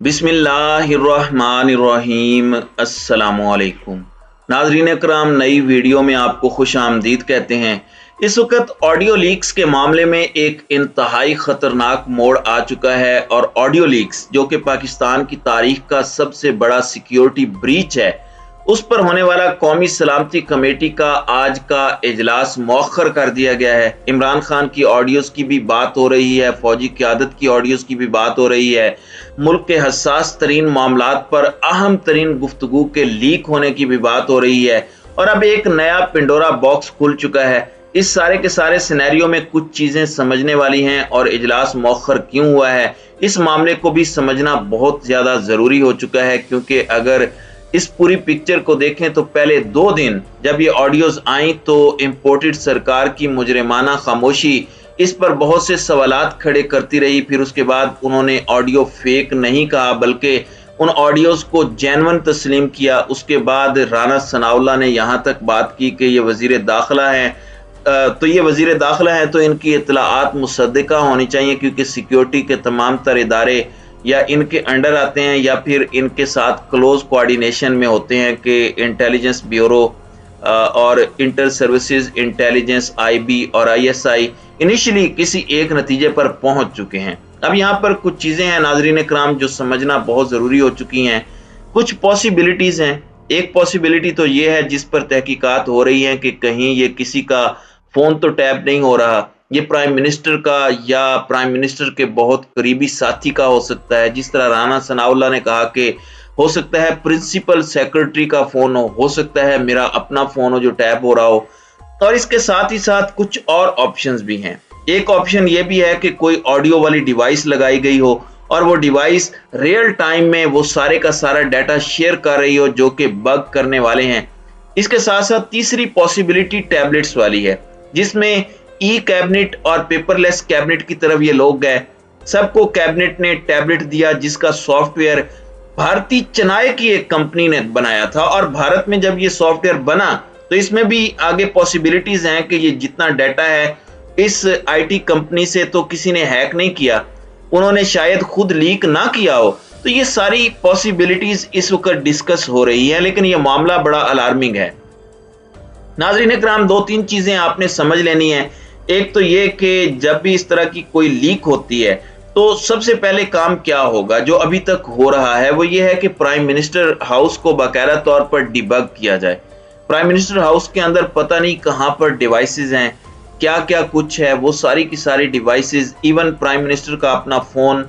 बिस्मिल्लाहिर्रहमानिर्रहीम। अस्सलामुअलैकुम नाज़रीन कराम, नई वीडियो में आपको खुश आमदीद कहते हैं। इस वक्त ऑडियो लीक्स के मामले में एक इंतहाई ख़तरनाक मोड़ आ चुका है और ऑडियो लीक्स जो कि पाकिस्तान की तारीख का सबसे बड़ा सिक्योरिटी ब्रीच है, उस पर होने वाला कौमी सलामती कमेटी का आज का इजलास मौखर कर दिया गया है। इमरान खान की ऑडियोज की भी बात हो रही है, फौजी क़यादत की ऑडियोज की भी बात हो रही है, मुल्क के हसास तरीन मामलात पर अहम तरीन गुफ्तगू के लीक होने की भी बात हो रही है और अब एक नया पिंडोरा बॉक्स खुल चुका है। इस सारे के सारे सिनेरियो में कुछ चीजें समझने वाली हैं और इजलास मौखर क्यों हुआ है, इस मामले को भी समझना बहुत ज्यादा जरूरी हो चुका है, क्योंकि अगर इस पूरी पिक्चर को देखें तो पहले 2 दिन जब ये ऑडियोज आई तो इंपोर्टेड सरकार की मुजरिमाना खामोशी इस पर बहुत से सवालात खड़े करती रही। फिर उसके बाद उन्होंने ऑडियो फेक नहीं कहा बल्कि उन ऑडियोज को जेन्युइन तस्लीम किया। उसके बाद राना सनाउल्लाह ने यहाँ तक बात की कि ये वजीर दाखिला हैं, तो ये वजीर दाखिला हैं तो इनकी इत्तलाआत मुसद्दिका होनी चाहिए, क्योंकि सिक्योरिटी के तमाम तर इदारे या इनके अंडर आते हैं या फिर इनके साथ क्लोज कोऑर्डिनेशन में होते हैं कि इंटेलिजेंस ब्यूरो और इंटर सर्विसेज इंटेलिजेंस आईबी और आईएसआई इनिशियली किसी एक नतीजे पर पहुंच चुके हैं। अब यहाँ पर कुछ चीज़ें हैं नाजरीन कराम जो समझना बहुत ज़रूरी हो चुकी हैं। कुछ पॉसिबिलिटीज़ हैं। एक पॉसिबिलिटी तो ये है जिस पर तहकीकात हो रही हैं कि कहीं ये किसी का फ़ोन तो टैप नहीं हो रहा, ये प्राइम मिनिस्टर का या प्राइम मिनिस्टर के बहुत करीबी साथी का हो सकता है। जिस तरह राना सनाउल्लाह ने कहा कि हो सकता है प्रिंसिपल सेक्रेटरी का फ़ोन हो सकता है मेरा अपना फ़ोन हो जो टैप हो रहा हो, और इसके साथ ही साथ कुछ और ऑप्शंस भी हैं। एक ऑप्शन ये भी है कि कोई ऑडियो वाली डिवाइस लगाई गई हो और वो डिवाइस रियल टाइम में वो सारे का सारा डाटा शेयर कर रही हो जो कि बग करने वाले हैं। इसके साथ साथ तीसरी पॉसिबिलिटी टैबलेट्स वाली है, जिसमें ई कैबिनेट और पेपरलेस कैबिनेट की तरफ ये लोग गए। सबको कैबिनेट ने टैबलेट दिया जिसका सॉफ्टवेयर भारतीय चनाए की एक कंपनी ने बनाया था, और भारत में जब ये सॉफ्टवेयर बना तो इसमें भी आगे पॉसिबिलिटीज हैं कि ये जितना डाटा है इस आईटी कंपनी से तो किसी ने हैक नहीं किया, उन्होंने शायद खुद लीक ना किया हो। तो ये सारी पॉसिबिलिटीज इस वक्त डिस्कस हो रही है, लेकिन ये मामला बड़ा अलार्मिंग है। नाज़रीन इकराम, 2-3 चीजें आपने समझ लेनी है। एक तो ये कि जब भी इस तरह की कोई लीक होती है तो सबसे पहले काम क्या होगा, जो अभी तक हो रहा है वो ये है कि प्राइम मिनिस्टर हाउस को बाकायदा तौर पर डिबग किया जाए। प्राइम मिनिस्टर हाउस के अंदर पता नहीं कहां पर डिवाइसेस हैं, क्या क्या कुछ है, वो सारी की सारी डिवाइसेस, इवन प्राइम मिनिस्टर का अपना फ़ोन,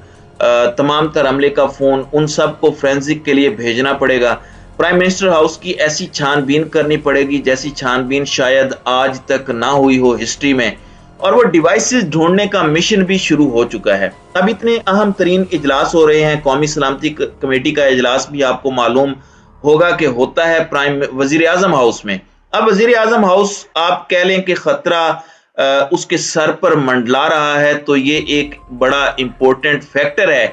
तमाम तर अमले का फ़ोन, उन सब को फोरेंसिक के लिए भेजना पड़ेगा। प्राइम मिनिस्टर हाउस की ऐसी छानबीन करनी पड़ेगी जैसी छानबीन शायद आज तक ना हुई हो हिस्ट्री में, और वो डिवाइसेस ढूंढने का मिशन भी शुरू हो चुका है। अब इतने अहम तरीन इजलास हो रहे हैं, कौमी सलामती कमेटी का इजलास भी आपको मालूम होगा कि होता है प्राइम वजीर आजम हाउस में। अब वजीर आजम हाउस आप कह लें कि खतरा उसके सर पर मंडला रहा है, तो ये एक बड़ा इंपॉर्टेंट फैक्टर है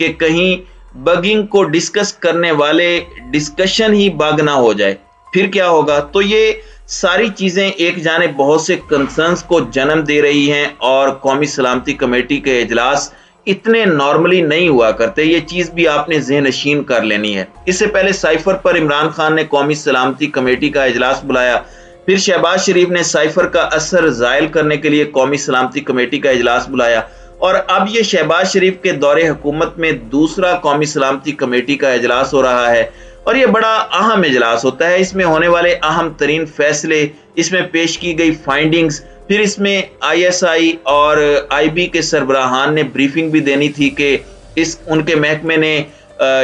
कि कहीं बगिंग को डिस्कस करने वाले डिस्कशन ही बग ना हो जाए, फिर क्या होगा। तो ये सारी चीजें एक जानिब बहुत से कंसर्न्स को जन्म दे रही हैं, और कौमी सलामती कमेटी के इजलास इतने नॉर्मली नहीं हुआ करते, ये चीज भी आपने ज़हनशीन कर लेनी है। इससे पहले साइफर पर इमरान खान ने कौमी सलामती कमेटी का इजलास बुलाया, फिर शहबाज शरीफ ने साइफर का असर जायल करने के लिए कौमी सलामती कमेटी का इजलास बुलाया, और अब ये शहबाज शरीफ के दौरे हुकूमत में दूसरा कौमी सलामती कमेटी का इजलास हो रहा है, और ये बड़ा अहम इजलास होता है। इसमें होने वाले अहम तरीन फैसले, इसमें पेश की गई फाइंडिंग्स, फिर इसमें आईएसआई और आईबी के सरबराहान ने ब्रीफिंग भी देनी थी कि इस उनके महकमे ने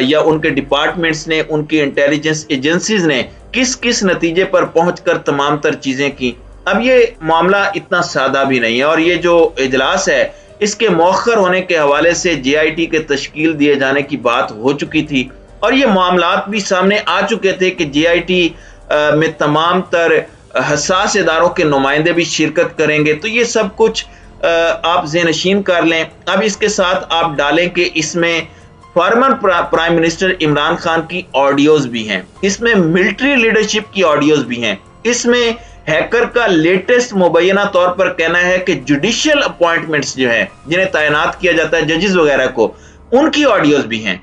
या उनके डिपार्टमेंट्स ने, उनकी इंटेलिजेंस एजेंसीज ने किस किस नतीजे पर पहुंचकर तमाम तर चीजें की। अब ये मामला इतना सादा भी नहीं है, और ये जो इजलास है इसके मौखर होने के हवाले से जेआईटी के तश्कील दिए जाने की बात हो चुकी थी, और ये मामलात भी सामने आ चुके थे कि जेआईटी में तमाम तर हसास इदारों के नुमाइंदे भी शिरकत करेंगे। तो ये सब कुछ आप ज़हनशीन कर लें। अब इसके साथ आप डालें कि इसमें former prime minister Imran Khan की ऑडियोज भी हैं, इसमें मिलिट्री लीडरशिप की ऑडियोज भी हैं, इसमें हैकर का लेटेस्ट मुबैना तौर पर कहना है कि जुडिशियल अपॉइंटमेंट्स जो है जिन्हें तैनात किया जाता है जजेस वगैरह को, उनकी ऑडियोज भी हैं।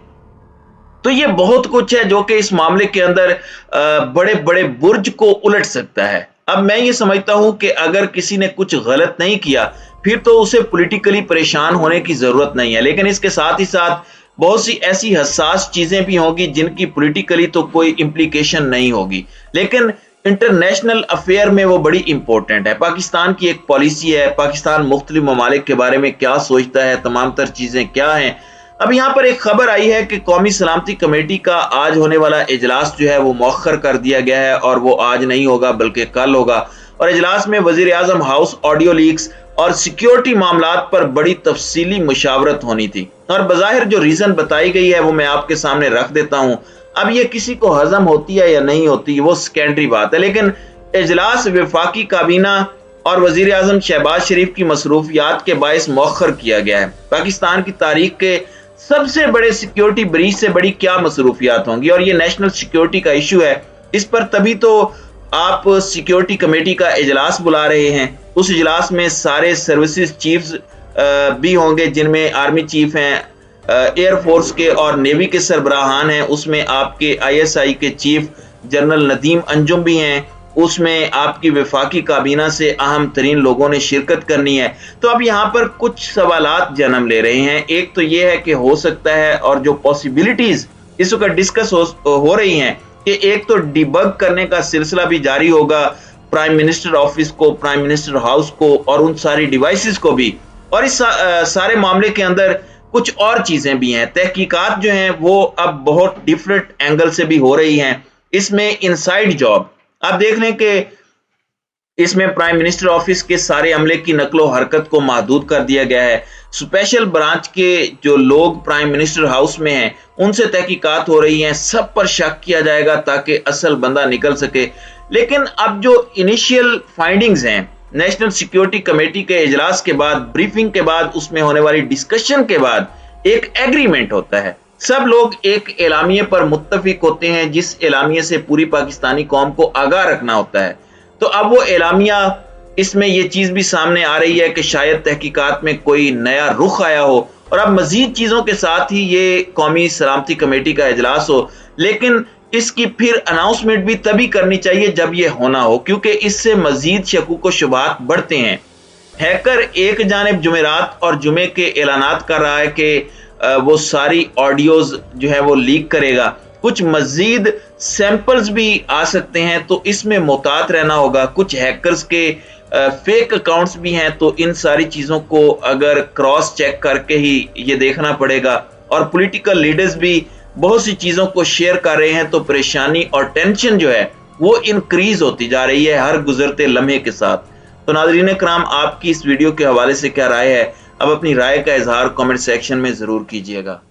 तो ये बहुत कुछ है जो कि इस मामले के अंदर बड़े बड़े बुर्ज को उलट सकता है। अब मैं ये समझता हूं कि अगर किसी ने कुछ गलत नहीं किया फिर तो उसे पॉलिटिकली परेशान होने की जरूरत नहीं है, लेकिन इसके साथ ही साथ बहुत सी ऐसी हसास चीजें भी होंगी जिनकी पॉलिटिकली तो कोई इम्प्लीकेशन नहीं होगी, लेकिन इंटरनेशनल अफेयर में वो बड़ी इंपॉर्टेंट है। पाकिस्तान की एक पॉलिसी है, पाकिस्तान मुख्तलिफ ममालिक के बारे में क्या सोचता है, तमाम तर चीजें क्या हैं। अब यहाँ पर एक खबर आई है कि कौमी सलामती कमेटी का आज होने वाला इजलास जो है वो मौखर कर दिया गया है और वो आज नहीं होगा बल्कि कल होगा। और इजलास में वजीर आजम हाउस ऑडियो लीक्स और सिक्योरिटी मामलात पर बड़ी तफसीली मुशावरत होनी थी, और बज़ाहिर जो रीजन बताई गई है वो मैं आपके सामने रख देता हूं। अब ये किसी को हजम होती है या नहीं होती वो सेकेंडरी बात है, लेकिन इजलास वफाकी काबीना और वजीर आजम शहबाज शरीफ की मसरूफियात के बायस मौखर किया गया है। पाकिस्तान की तारीख के सबसे बड़े सिक्योरिटी ब्रीच से बड़ी क्या मसरूफियात होंगी, और ये नेशनल सिक्योरिटी का इशू है। इस पर तभी तो आप सिक्योरिटी कमेटी का इजलास बुला रहे हैं। उस इजलास में सारे सर्विसेज चीफ्स भी होंगे, जिनमें आर्मी चीफ हैं, एयरफोर्स के और नेवी के सरबराहान हैं, उसमें आपके ISI के चीफ जनरल नदीम अंजुम भी हैं, उसमें आपकी वफाकी काबीना से अहम तरीन लोगों ने शिरकत करनी है। तो अब यहाँ पर कुछ सवालात जन्म ले रहे हैं। एक तो ये है कि हो सकता है, और जो पॉसिबिलिटीज इस वक्त डिस्कस हो रही हैं, कि एक तो डिबग करने का सिलसिला भी जारी होगा प्राइम मिनिस्टर ऑफिस को, प्राइम मिनिस्टर हाउस को और उन सारी डिवाइसेस को भी। और इस सारे मामले के अंदर कुछ और चीजें भी हैं। तहकीकात जो हैं वो अब बहुत डिफरेंट एंगल से भी हो रही हैं। इसमें इनसाइड जॉब आप देख लें कि इसमें प्राइम मिनिस्टर ऑफिस के सारे अमले की नकलो हरकत को महदूद कर दिया गया है। स्पेशल ब्रांच के जो लोग प्राइम मिनिस्टर हाउस में हैं उनसे तहकीकात हो रही हैं, सब पर शक किया जाएगा ताकि असल बंदा निकल सके। लेकिन अब जो इनिशियल फाइंडिंग्स हैं नेशनल सिक्योरिटी कमेटी के इजलास के बाद, ब्रीफिंग के बाद, उसमें होने वाली डिस्कशन के बाद एक एग्रीमेंट होता है। सब लोग एक एलामिये पर मुत्तफिक होते हैं, जिस एलामिये से पूरी पाकिस्तानी कौम को आगाह रखना होता है। तो अब वो एलामिया, इसमें ये चीज भी सामने आ रही है कि शायद तहकीकात में कोई नया रुख आया हो, और अब मजीद चीजों के साथ ही ये कौमी सलामती कमेटी का इजलास हो। लेकिन इसकी फिर अनाउंसमेंट भी तभी करनी चाहिए जब ये होना हो, क्योंकि इससे मजीद शकूक व शुबहात बढ़ते हैं। हैकर एक जानिब जुमेरात और जुमे के ऐलानात कर रहा है कि वो सारी ऑडियोज जो है वो लीक करेगा, कुछ मजीद सैंपल्स भी आ सकते हैं, तो इसमें मुहतात रहना होगा। कुछ हैकर्स के फेक अकाउंट्स भी हैं, तो इन सारी चीज़ों को अगर क्रॉस चेक करके ही ये देखना पड़ेगा। और पॉलिटिकल लीडर्स भी बहुत सी चीज़ों को शेयर कर रहे हैं, तो परेशानी और टेंशन जो है वो इंक्रीज होती जा रही है हर गुजरते लम्हे के साथ। तो नाज़रीन इकराम, आपकी इस वीडियो के हवाले से क्या राय है? अब अपनी राय का इजहार कमेंट सेक्शन में ज़रूर कीजिएगा।